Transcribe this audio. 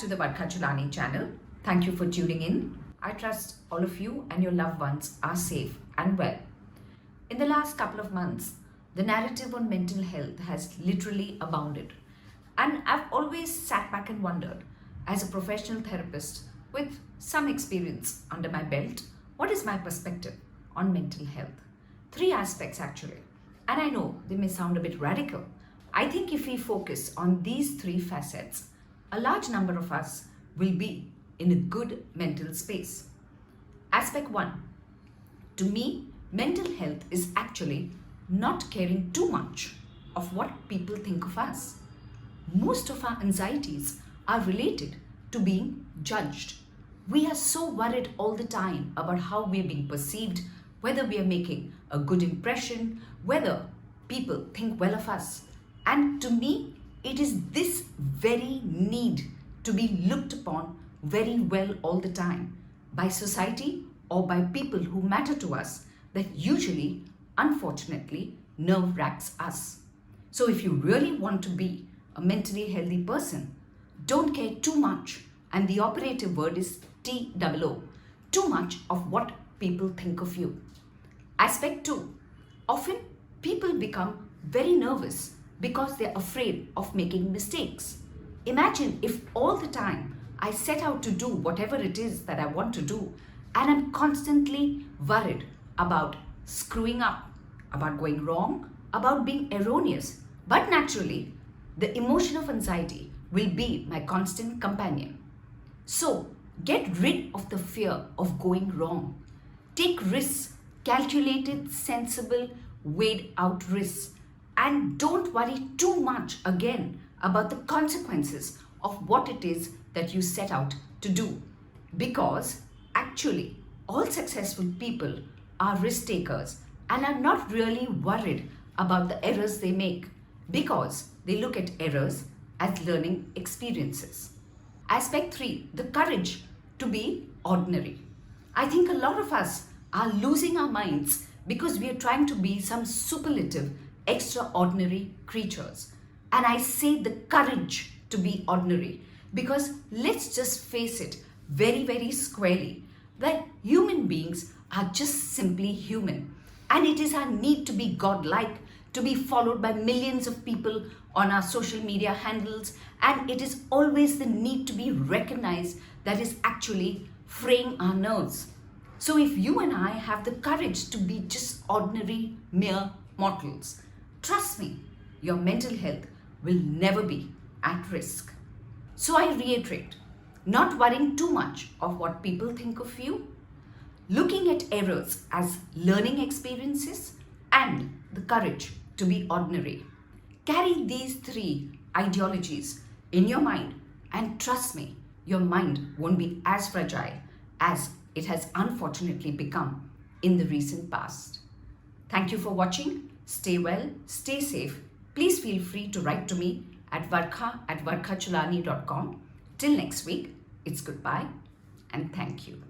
to the Chulani channel. Thank you for tuning in. I trust all of you and your loved ones are safe and well. In the last couple of months, the narrative on mental health has literally abounded. And I've always sat back and wondered, as a professional therapist with some experience under my belt, what is my perspective on mental health? Three aspects actually. And I know they may sound a bit radical. I think if we focus on these three facets, a large number of us will be in a good mental space. Aspect 1. To me, mental health is actually not caring too much of what people think of us. Most of our anxieties are related to being judged. We are so worried all the time about how we are being perceived, whether we are making a good impression, whether people think well of us. And to me, it is this very need to be looked upon very well all the time by society or by people who matter to us that usually, unfortunately, nerve-wracks us. So if you really want to be a mentally healthy person, don't care too much, and the operative word is TOO, too much of what people think of you. Aspect 2. Often people become very nervous because they're afraid of making mistakes. Imagine if all the time I set out to do whatever it is that I want to do, and I'm constantly worried about screwing up, about going wrong, about being erroneous. But naturally, the emotion of anxiety will be my constant companion. So, get rid of the fear of going wrong. Take risks, calculated, sensible, weighed out risks. And don't worry too much again about the consequences of what it is that you set out to do. Because actually, all successful people are risk takers and are not really worried about the errors they make, because they look at errors as learning experiences. Aspect 3, the courage to be ordinary. I think a lot of us are losing our minds because we are trying to be some superlative, extraordinary creatures. And I say the courage to be ordinary because let's just face it very, very squarely that human beings are just simply human. And it is our need to be godlike, to be followed by millions of people on our social media handles, and it is always the need to be recognized that is actually fraying our nerves. So if you and I have the courage to be just ordinary, mere mortals, trust me, your mental health will never be at risk. So I reiterate, not worrying too much of what people think of you, looking at errors as learning experiences, and the courage to be ordinary. Carry these three ideologies in your mind, and trust me, your mind won't be as fragile as it has unfortunately become in the recent past. Thank you for watching. Stay well, stay safe. Please feel free to write to me at varkha@varkhachulani.com. Till next week, it's goodbye and thank you.